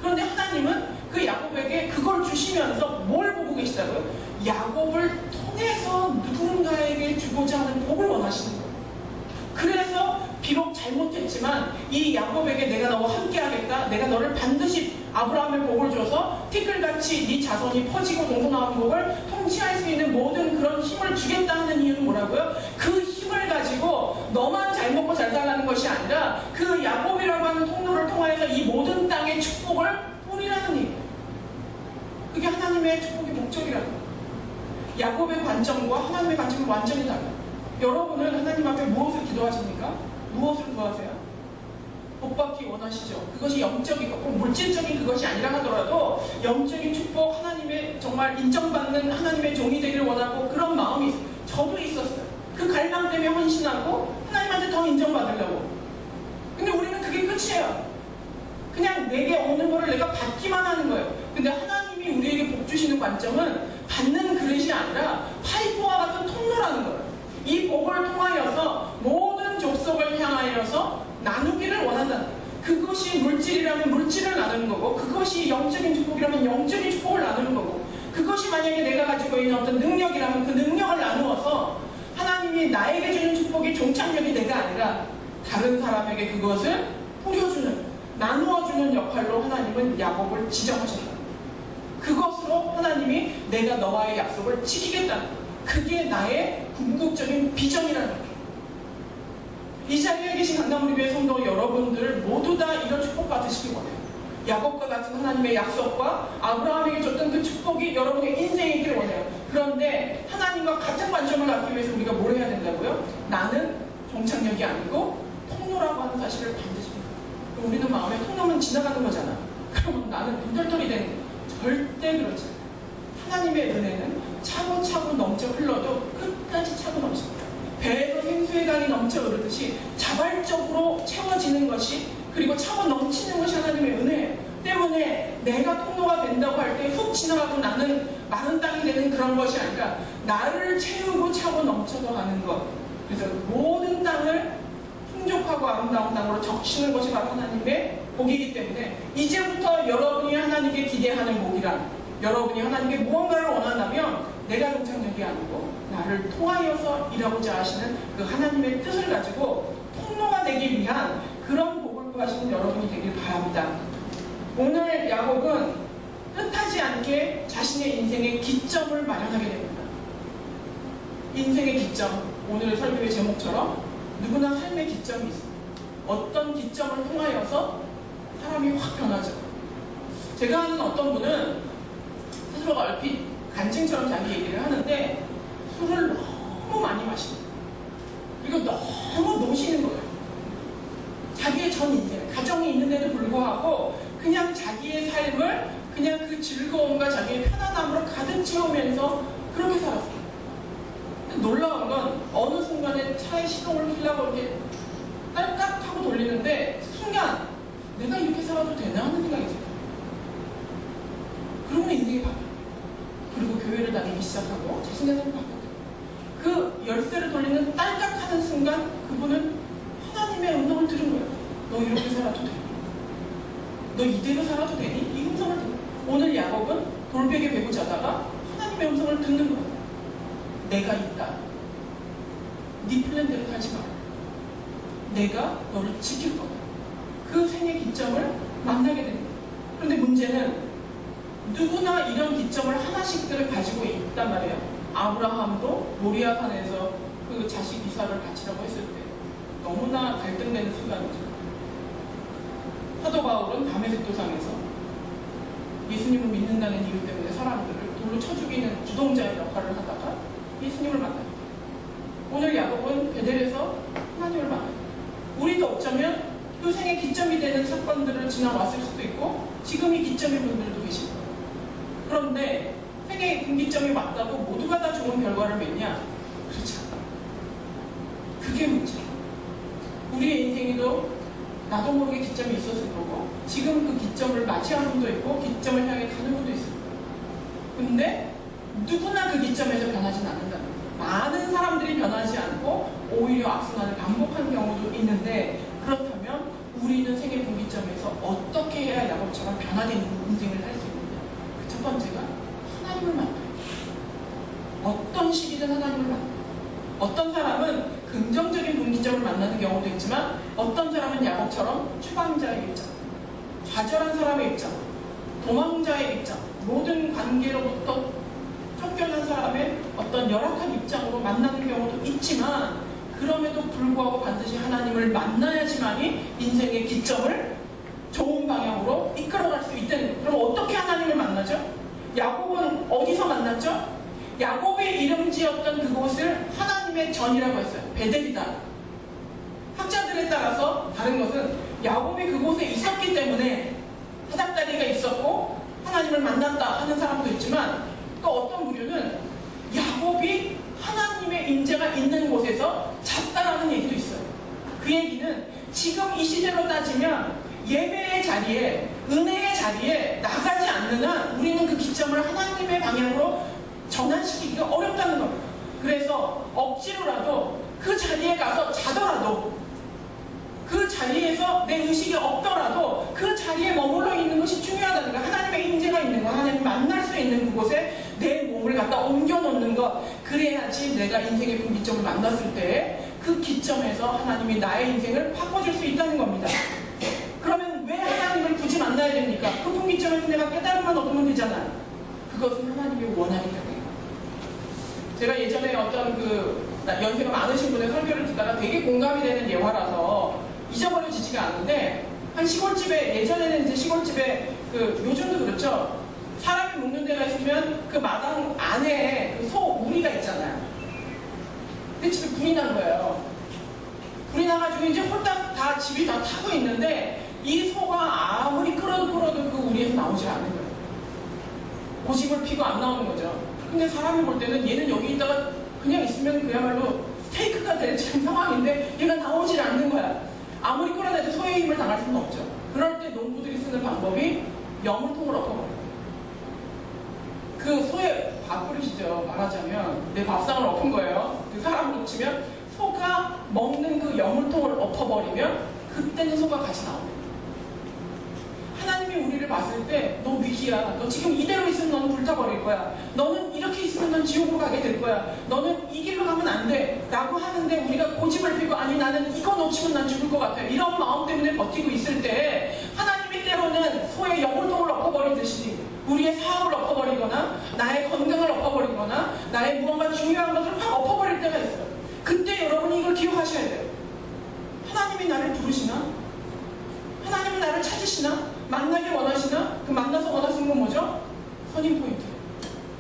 Speaker 2: 그런데 하나님은 그 야곱에게 그걸 주시면서 뭘 보고 계시다고요? 야곱을 통해서 누군가에게 주고자 하는 복을 원하시는 거예요. 그래서 비록 잘못했지만 이 야곱에게 내가 너와 함께하겠다. 내가 너를 반드시 아브라함의 복을 줘서 티끌같이 네 자손이 퍼지고 동서남북을 통치할 수 있는 모든 그런 힘을 주겠다 하는 이유는 뭐라고요? 그 힘을 가지고 너만 잘 먹고 잘 살라는 것이 아니라 그 야곱이라고 하는 통로를 통하여서 이 모든 땅의 축복을 뿌리라는 얘기예요. 그게 하나님의 축복의 목적이라는 거예요. 야곱의 관점과 하나님의 관점은 완전히 달라요. 여러분은 하나님 앞에 무엇을 기도하십니까? 무엇을 구하세요? 복받기 원하시죠. 그것이 영적이고 꼭 물질적인 그것이 아니라 하더라도 영적인 축복, 하나님의 정말 인정받는 하나님의 종이 되기를 원하고 그런 마음이 있어요. 저도 있었어요. 그 갈망 때문에 헌신하고 하나님한테 더 인정받으려고. 근데 우리는 그게 끝이에요. 그냥 내게 오는 거를 내가 받기만 하는 거예요. 근데 하나님이 우리에게 복 주시는 관점은 받는 그릇이 아니라 파이프와 같은 통로라는 거예요. 이 복을 통하여서 모든 족속을 향하여서 나누기를 원한다. 그것이 물질이라면 물질을 나누는 거고 그것이 영적인 축복이라면 영적인 축복을 나누는 거고 그것이 만약에 내가 가지고 있는 어떤 능력이라면 그 능력을 나누어서 하나님이 나에게 주는 축복이 종착역이 내가 아니라 다른 사람에게 그것을 뿌려주는 나누어주는 역할로 하나님은 야곱을 지정하셨다. 그것으로 하나님이 내가 너와의 약속을 지키겠다. 그게 나의 궁극적인 비전이라는 거예요. 이 자리에 계신 강남우리교회 성도 여러분들 모두 다 이런 축복 받으시기 원해요. 야곱과 같은 하나님의 약속과 아브라함에게 줬던 그 축복이 야곱이 여러분의 인생이 있기를 원해요. 그런데 하나님과 같은 관점을 갖기 위해서 우리가 뭘 해야 된다고요? 나는 종착역이 아니고 통로라고 하는 사실을 반드시 믿어요. 우리는 마음에 통로는 지나가는 거잖아. 그러면 나는 빈털털이 되는 거예요. 절대 그렇지 않아요. 하나님의 은혜는 차고차고 넘쳐 흘러도 끝까지 차고 넘칩니다. 배에서 생수의 강이 넘쳐 흐르듯이 자발적으로 채워지는 것이, 그리고 차고 넘치는 것이 하나님의 은혜 때문에 내가 통로가 된다고 할 때 훅 지나가고 나는 마른 땅이 되는 그런 것이 아니라 나를 채우고 차고 넘쳐서 가는 것. 그래서 모든 땅을 풍족하고 아름다운 땅으로 적시는 것이 바로 하나님의 복이기 때문에 이제부터 여러분이 하나님께 기대하는 복이란, 여러분이 하나님께 무언가를 원한다면 내가 종착역이 아니고 나를 통하여서 일하고자 하시는 그 하나님의 뜻을 가지고 통로가 되기 위한 그런 복을 구하시는 여러분이 되길 바랍니다. 오늘 야곱은 뜻하지 않게 자신의 인생의 기점을 마련하게 됩니다. 인생의 기점, 오늘 설교의 제목처럼 누구나 삶의 기점이 있습니다. 어떤 기점을 통하여서 사람이 확 변하죠. 제가 아는 어떤 분은 스스로가 얼핏 간증처럼 자기 얘기를 하는데 술을 너무 많이 마십니다. 그리고 너무 노시는 거예요. 자기의 전 인생, 가정이 있는데도 불구하고 그냥 자기의 삶을 그냥 그 즐거움과 자기의 편안함으로 가득 채우면서 그렇게 살았어요. 놀라운 건 어느 순간에 차에 시동을 켜려고 이렇게 딸깍 하고 돌리는데 순간 내가 이렇게 살아도 되나 하는 생각이 들어요. 그러면 인생이 바뀌어요. 그리고 교회를 다니기 시작하고 자신의 삶이 바뀌어요. 그 열쇠를 돌리는 딸깍 하는 순간 그분은 하나님의 음성을 들은 거예요. 너 이렇게 살아도 되니? 너 이대로 살아도 되니? 이 음성을 듣는 거예요. 오늘 야곱은 돌베개 베고 자다가 하나님의 음성을 듣는 거예요. 내가 있다. 네 플랜대로 살지 마라. 내가 너를 지킬 거다. 그 생의 기점을 만나게 됩니다. 그런데 문제는 누구나 이런 기점을 하나씩들을 가지고 있단 말이에요. 아브라함도 모리아산에서 그 자식 이삭을 바치라고 했을 때 너무나 갈등되는 순간이죠. 사도 바울은 다메섹 도상에서 예수님을 믿는다는 이유 때문에 사람들을 돌로 쳐 죽이는 주동자의 역할을 하다가 예수님을 만납니다. 오늘 야곱은 베델에서 하나님을 만납니다. 우리도 어쩌면 그 생의 기점이 되는 사건들을 지나왔을 수도 있고 지금이 기점인 분들도 계십니다. 그런데 생의 분기점이 왔다고 모두가 다 좋은 결과를 맺냐? 그렇지 않다. 그게 문제예요. 우리의 인생에도 나도 모르게 기점이 있었을 거고 지금 그 기점을 맞이하는 분도 있고 기점을 향해 가는 분도 있습니다. 근데 누구나 그 기점에서 변하지는 않는다는 거예요. 많은 사람들이 변하지 않고 오히려 악순환을 반복하는 경우도 있는데 그렇다면 우리는 생의 분기점에서 어떻게 해야 야곱처럼 변화된 인생을 살 수 있느냐? 그 첫 번째가 하나님을 만나요. 어떤 시기든 하나님을 만나요. 어떤 사람은 긍정적인 분기점을 만나는 경우도 있지만 어떤 사람은 야곱처럼 추방자의 입장, 좌절한 사람의 입장, 도망자의 입장, 모든 관계로부터 쫓겨난 사람의 어떤 열악한 입장으로 만나는 경우도 있지만 그럼에도 불구하고 반드시 하나님을 만나야지만이 인생의 기점을 좋은 방향으로 이끌어갈 수 있다는 거예요. 그럼 어떻게 하나님을 만나죠? 야곱은 어디서 만났죠? 야곱의 이름 지었던 그곳을 하나님의 전이라고 했어요. 베델이다. 학자들에 따라서 다른 것은 야곱이 그곳에 있었기 때문에 사닥다리가 있었고 하나님을 만났다 하는 사람도 있지만 또 어떤 부류는 야곱이 하나님의 임재가 있는 곳에서 잤다라는 얘기도 있어요. 그 얘기는 지금 이 시대로 따지면 예배의 자리에, 은혜의 자리에 나가지 않는 한 우리는 그 기점을 하나님의 방향으로 전환시키기가 어렵다는 겁니다. 그래서 억지로라도 그 자리에 가서 자더라도 그 자리에서 내 의식이 없더라도 그 자리에 머물러 있는 것이 중요하다는 거야. 하나님의 임재가 있는 거, 하나님 만날 수 있는 그곳에 내 몸을 갖다 옮겨놓는 것. 그래야지 내가 인생의 분기점을 만났을 때 그 기점에서 하나님이 나의 인생을 바꿔줄 수 있다는 겁니다. 그러면 왜 하나님을 굳이 만나야 됩니까? 그 분기점에서 내가 깨달음만 얻으면 되잖아요. 그것은 하나님의 원하기 때문에. 제가 예전에 어떤 연세가 많으신 분의 설교를 듣다가 되게 공감이 되는 예화라서 잊어버려지지가 않는데 한 시골집에 예전에는 이제 시골집에 요즘도 그렇죠. 사람이 묵는 이런 데가 있으면 그 마당 안에 그 소 우리가 있잖아요. 근데 집에 불이 난 거예요. 불이 나가지고 이제 홀딱 다 집이 다 타고 있는데 이 소가 아무리 끌어도 그 우리에서 나오질 않는 거예요. 고집을 피고 안 나오는 거죠. 근데 사람이 볼 때는 얘는 여기 있다가 그냥 있으면 그야말로 스테이크가 될 상황인데 얘가 나오질 않는 거야. 아무리 끌어내도 소의 힘을 당할 수는 없죠. 그럴 때 농부들이 쓰는 방법이 여물통을 엎어버려요. 그 소의 밥그릇이죠. 말하자면 내 밥상을 엎은 거예요. 그 사람으로 치면 소가 먹는 그 여물통을 엎어버리면 그때는 소가 같이 나옵니다. 하나님이 우리를 봤을 때 너 위기야. 너 지금 이대로 있으면 너는 불타버릴 거야. 너는 이렇게 있으면 넌 지옥으로 가게 될 거야. 너는 이 길로 가면 안 돼. 라고 하는데 우리가 고집을 피고 아니 나는 이거 놓치면 난 죽을 것 같아. 이런 마음 때문에 버티고 있을 때 하나님이 때로는 소의 여물통을 엎어버리듯이 우리의 사업을 엎어버리거나 나의 건강을 엎어버리거나 나의 무언가 중요한 것을 확 엎어버릴 때가 있어요. 그때 여러분이 이걸 기억하셔야 돼요. 하나님이 나를 부르시나? 하나님이 나를 찾으시나? 만나기 원하시나? 그 만나서 원하시는 건 뭐죠? 선임 포인트.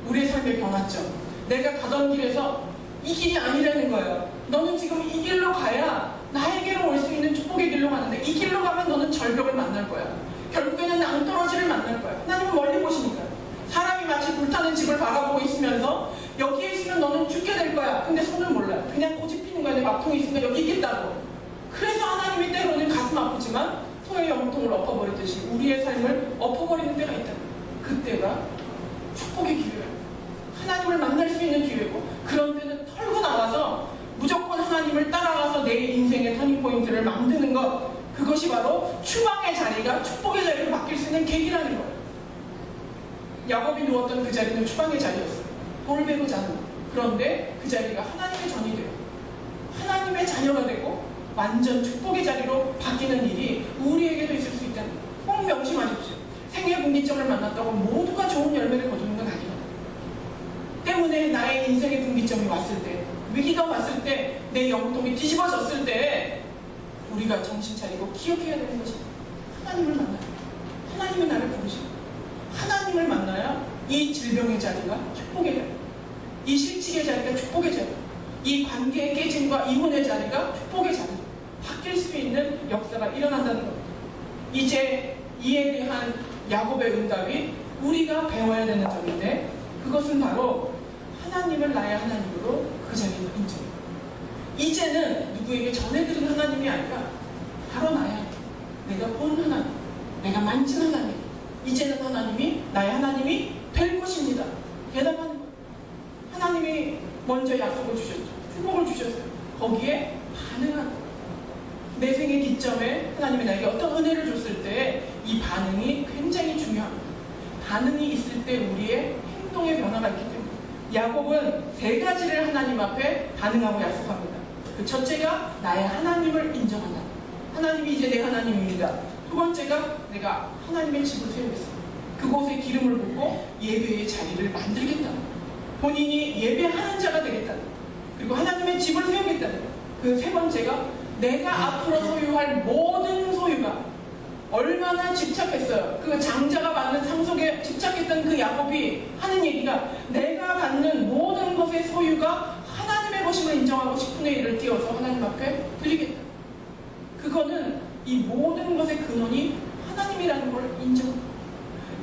Speaker 2: 우리의 삶의 변화점. 내가 가던 길에서 이 길이 아니라는 거예요. 너는 지금 이 길로 가야 나에게로 올 수 있는 축복의 길로 가는데 이 길로 가면 너는 절벽을 만날 거야. 결국에는 낭떠러지를 만날 거야. 하나님은 멀리 보시니까. 사람이 마치 불타는 집을 바라보고 있으면서 여기에 있으면 너는 죽게 될 거야. 근데 손을 몰라. 그냥 고집 피는 거야. 내 밥통이 있으면 여기 있겠다고. 그래서 하나님이 때로는 가슴 아프지만 소의 영통을 엎어버리듯이 우리의 삶을 엎어버리는 때가 있다. 그때가 축복의 기회예요. 하나님을 만날 수 있는 기회고 그런 때는 털고 나와서 무조건 하나님을 따라가서 내 인생의 터닝포인트를 만드는 것, 그것이 바로 추방의 자리가 축복의 자리로 바뀔 수 있는 계기라는 거예요. 야곱이 누웠던 그 자리는 추방의 자리였어요. 돌 베고 자는 것. 그런데 그 자리가 하나님의 전이 되고 하나님의 자녀가 되고 완전 축복의 자리로 바뀌는 일이 우리에게도 있을 수 있다는 거예요. 꼭 명심하십시오. 생애 분기점을 만났다고 모두가 좋은 열매를 거두는 건 아니에요. 때문에 나의 인생의 분기점이 왔을 때, 위기가 왔을 때, 내 영통이 뒤집어졌을 때 우리가 정신 차리고 기억해야 되는 것이 하나님을 만나요. 하나님은 나를 부르시고 하나님을 만나야 이 질병의 자리가 축복의 자리, 이 실직의 자리가 축복의 자리, 이 관계의 깨짐과 이혼의 자리가 축복의 자리, 바뀔 수 있는 역사가 일어난다는 겁니다. 이제 이에 대한 야곱의 응답이 우리가 배워야 되는 점인데 그것은 바로 하나님을 나의 하나님으로 그 자리에 인정해요. 이제는 누구에게 전해드린 하나님이 아니라 바로 나야. 내가 본 하나님, 내가 만진 하나님. 이제는 하나님이 나의 하나님이 될 것입니다. 대답하는 거예요. 하나님이 먼저 약속을 주셨죠. 축복을 주셨어요. 거기에 반응하는 거예요. 내 생의 기점에 하나님이 나에게 어떤 은혜를 줬을 때 이 반응이 굉장히 중요합니다. 반응이 있을 때 우리의 행동의 변화가 있기 때문에 야곱은 세 가지를 하나님 앞에 반응하고 약속합니다. 그 첫째가 나의 하나님을 인정한다. 하나님이 이제 내 하나님입니다. 두 번째가 내가 하나님의 집을 세우겠습니다. 그곳에 기름을 붓고 예배의 자리를 만들겠다. 본인이 예배하는 자가 되겠다. 그리고 하나님의 집을 세우겠다. 그 세 번째가 내가 앞으로 소유할 모든 소유가 얼마나 집착했어요. 그 장자가 받는 상속에 집착했던 그 야곱이 하는 얘기가 내가 받는 모든 것의 소유가 하나님의 것임을 인정하고 10분의 1을 띄워서 하나님 앞에 드리겠다. 그거는 이 모든 것의 근원이 하나님이라는 걸 인정합니다.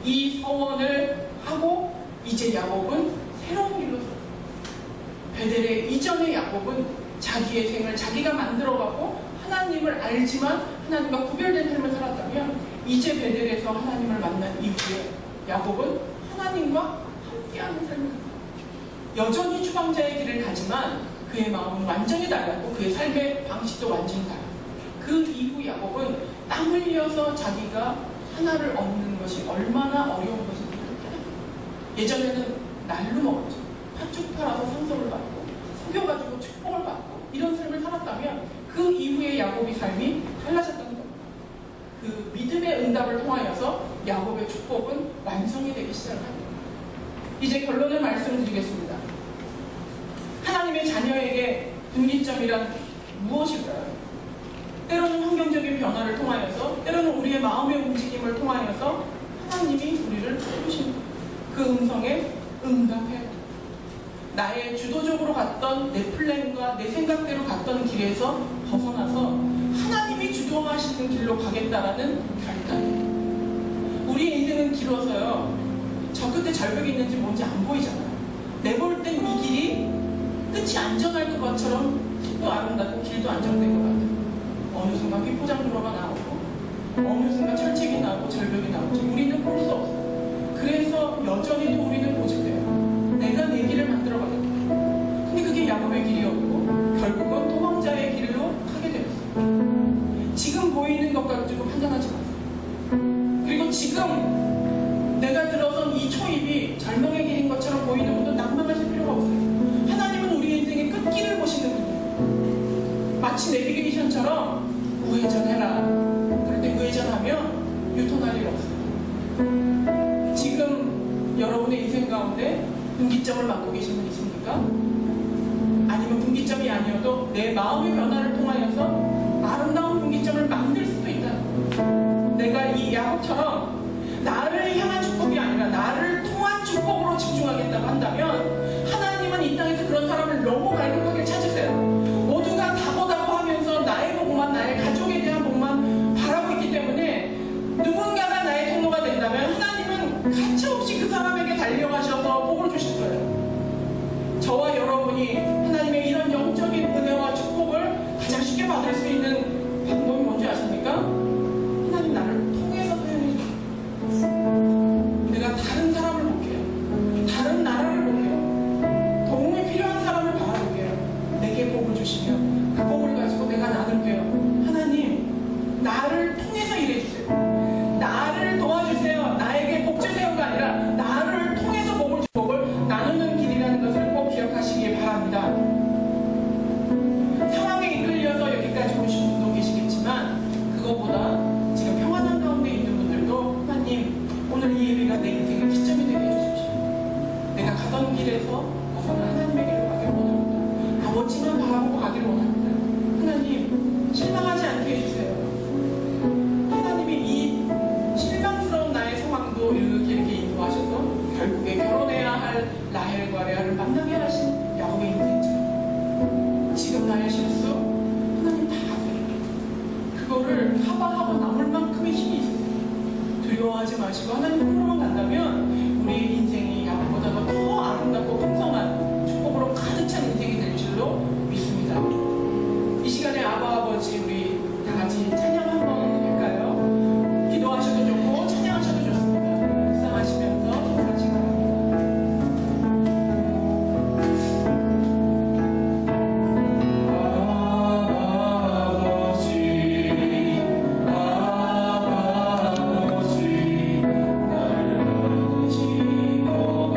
Speaker 2: 이 서원을 하고 이제 야곱은 새로운 길로 들어요. 베델의 이전의 야곱은 자기의 생을 자기가 만들어가고 하나님을 알지만 하나님과 구별된 삶을 살았다면 이제 베델에서 하나님을 만난 이후에 야곱은 하나님과 함께하는 삶을 살았다. 여전히 추방자의 길을 가지만 그의 마음은 완전히 달랐고 그의 삶의 방식도 완전히 달랐고 그 이후 야곱은 땀 흘려서 자기가 하나를 얻는 것이 얼마나 어려운 것인지 깨닫습니다. 예전에는 날로 먹었죠. 팥죽 팔아서 상속을 받고 속여가지고 축복을 받고 이런 삶을 살았다면 그 이후에 야곱의 삶이 달라졌다는 겁니다. 그 믿음의 응답을 통하여서 야곱의 축복은 완성이 되기 시작합니다. 이제 결론을 말씀드리겠습니다. 하나님의 자녀에게 분기점이란 무엇일까요? 때로는 환경적인 변화를 통하여서, 때로는 우리의 마음의 움직임을 통하여서 하나님이 우리를 부르십니다. 그 음성에 응답해요. 나의 주도적으로 갔던 내 플랜과 내 생각대로 갔던 길에서 벗어나서 하나님이 주도하시는 길로 가겠다라는 결단. 우리의 인생은 길어서요, 저 끝에 절벽이 있는지 뭔지 안 보이잖아요. 내볼 땐 이 길이 끝이 안전할 것처럼 숲도 아름답고 길도 안정된 것 같아요. 어느 순간 휘포장도로가 나오고 어느 순간 철책이 나오고 절벽이 나오죠. 우리는 볼 수 없어요. 그래서 여전히도 우리는 고집해요. 내가 내 길을 만들어가겠다. 근데 그게 야곱의 길이었고 결국은 도망자의 길로 가게 되었어요. 지금 보이는 것 가지고 판단하지 마세요. 그리고 지금 내가 들어선 이 초입이 절망의 길인 것처럼 보이는 것도 낭망하실 필요가 없어요. 하나님은 우리 인생의 끝길을 보시는 분이에요. 마치 내비게이션처럼 우회전해라. 그럴 때 우회전하면 유턴할 일 없어요. 지금 여러분의 인생 가운데 분기점을 맡고 계신 분 있습니까? 아니면 분기점이 아니어도 내 마음의 변화를 통하여서 아름다운 분기점을 만들 수도 있다. 내가 이 야곱처럼 나를 향한 축복이 아니라 나를 통한 축복으로 집중하겠다고 한다면 하나님은 이 땅에서 그런 사람을 너무 갈급하게 찾으세요. 모두가 다보다보 하면서 나의 복만, 나의 가족에 대한 복만 바라고 있기 때문에 누군가가 나의 통로가 된다면 하나님은 가차없이 그 사람에게 달려가셔서 복을 주실 거예요. 저와 여러분이 하나님의 이런 영적인 은혜와 축복을 가장 쉽게 받을 수 있는 방법이 뭔지 아십니까? 하나님 나를 통해서 사용해 주세요. 내가 다른 사람을 볼게요. 다른 나라를 볼게요. 도움이 필요한 사람을 바라볼게요. 내게 복을 주시며 그 복을 가지고 내가 나눌게요. 하나님 나를 통해서 일해주세요. 나를 도와주세요. 나에게 복 주세요가 아니라 나를 통해서 복을 나누는 길이라는 것을 꼭 기억하시기 바랍니다. 상황에 이끌려서 여기까지 오신 분도 계시겠지만 그거보다 지금 평안한 가운데 있는 분들도 하나님 오늘 이 예배가 내 인생의 기점이 되게 해주십시오. 내가 가던 길에서 벗어나 하나님의 길로 가기를 원합니다. 아버지만 바라보고 가기를 원합니다. 하나님 실망하지 않게 해주세요. 하나님이 이 실망스러운 나의 상황도 이렇게 인도하셔서 결국에 결혼해야 할 라헬과 레아를 만나게 하신 야곱의 인생처럼 지금 나의 실수 하나님 다 아세요. 그거를 커버하고 남을 만큼의 힘이 있어요. 두려워하지 마시고 하나님으로만 간다면 우리의 인생이 야곱보다 더 아름답고 풍성한 축복으로 가득 찬 인생이 될 줄로 믿습니다. 이 시간에 아버지 우리 다 같이 찬양 한번 할까요? 기도하셔도 좋고 찬양하셔도 좋습니다. 묵상하시면서 같이 바랍니다. 아버지 날 보시고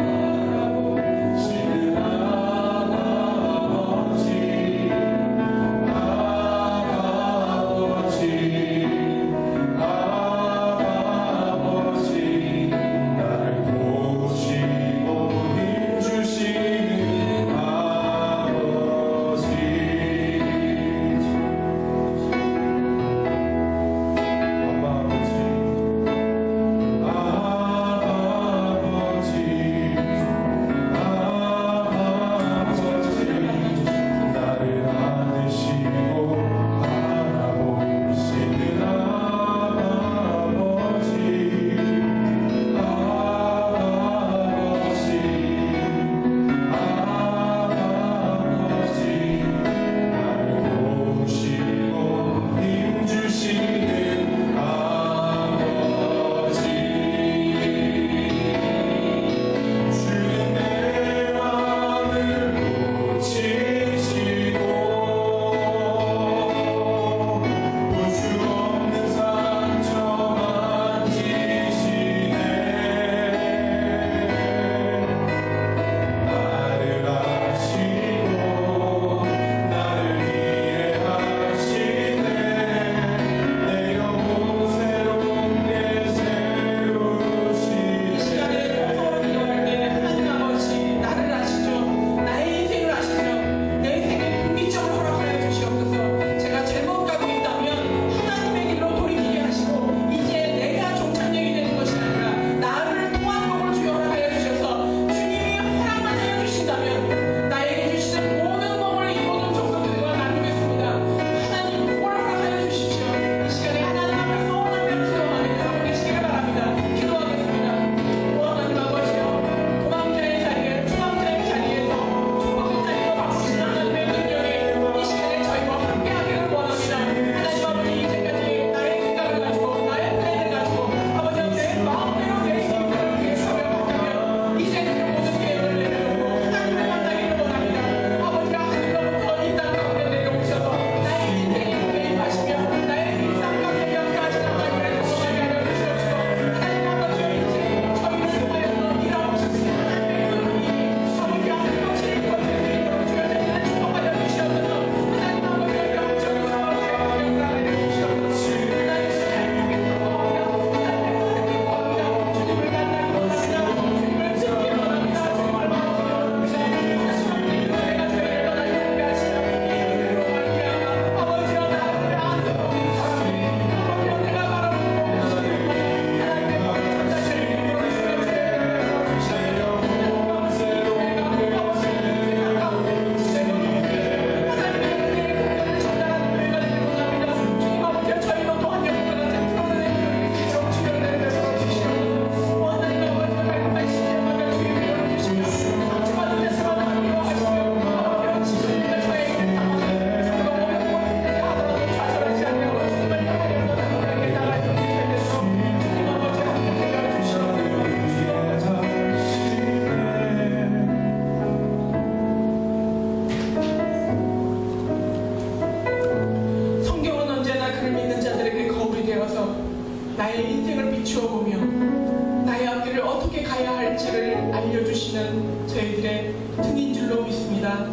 Speaker 2: 저희들의 등인 줄로 믿습니다.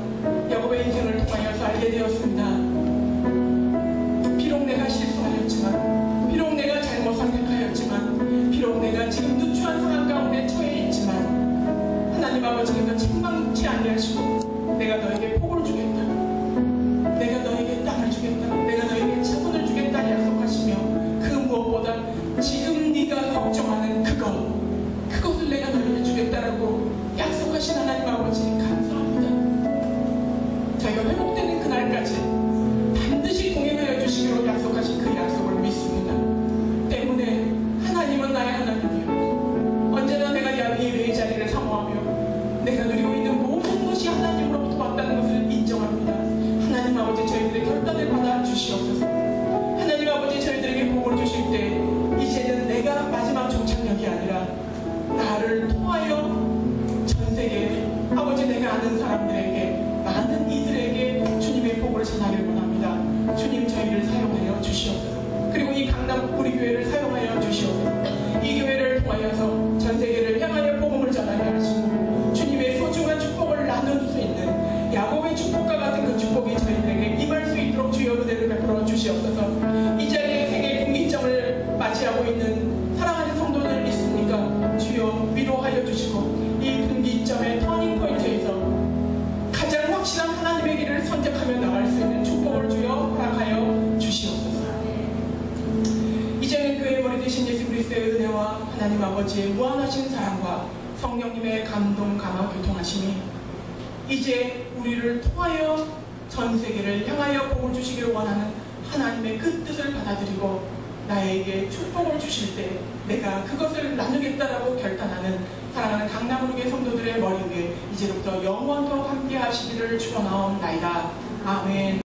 Speaker 2: 야곱의 인생을 통하여서 알게 되었습니다. 비록 내가 실수하였지만, 비록 내가 잘못 선택하였지만, 비록 내가 지금 누추한 상황 가운데 처해 있지만, 하나님 아버지께서 책망치 아니하시고 내가 너에게 복을 주겠다, 내가 너에게 땅을 주겠다, 내가 너에게 자손을 주겠다 약속하시며, 그 무엇보다 지금 네가 걱정하는 그것을 내가 너에게 주겠다라고 약속하신 하나님 아버지 감사합니다. 저희가 회복되는 그날까지 반드시 동행하여 주시기로 약속하신 그 약속을 믿습니다. 때문에 하나님은 나의 하나님이요, 언제나 내가 예배의 자리를 사모하며 내가 누리고 있는 모든 것이 하나님으로부터 왔다는 것을 인정합니다. 하나님 아버지, 저희들의 결단을 받아 주시옵소서. 하나님 아버지, 저희들에게 복을 주실 때 이제는 내가 마지막 종착역이 아니라 나를 통하여 전 세계 아버지, 내가 아는 사람들에게, 많은 이들에게 주님의 복을 전하기를 원합니다. 주님, 저희를 사용하여 주시옵소서. 그리고 이 강남 우리 교회를 사용하여 주시옵소서. 이 교회를 통하여서 전 세계를 향하여 복음을 전하게 하시고 주님의 소중한 축복을 나눌 수 있는 야곱의 축복과 같은 그 축복이 저희들에게 임할 수 있도록 주여 은혜를 베풀어 주시옵소서. 이 자리에 세계 분기점을 맞이하고 있는 사랑하는 성도들 있습니까? 주여 위로하여 주시고 이 분기점의 터닝포인트에서 가장 확실한 하나님의 길을 선택하며 나갈 수 있는 축복을 주여 허락하여 주시옵소서. 이제는 교회의 머리 되신 예수 그리스도의 은혜와 하나님 아버지의 무한하신 사랑과 성령님의 감동, 감화, 교통하심이 이제 우리를 통하여 전 세계를 향하여 복을 주시기를 원하는 하나님의 그 뜻을 받아들이고 나에게 축복을 주실 때 내가 그것을 나누겠다라고 결단하는 사랑하는 강남우리교회 성도들의 머리 위에 이제부터 영원토록 함께 하시기를 축원하옵나이다. 아멘.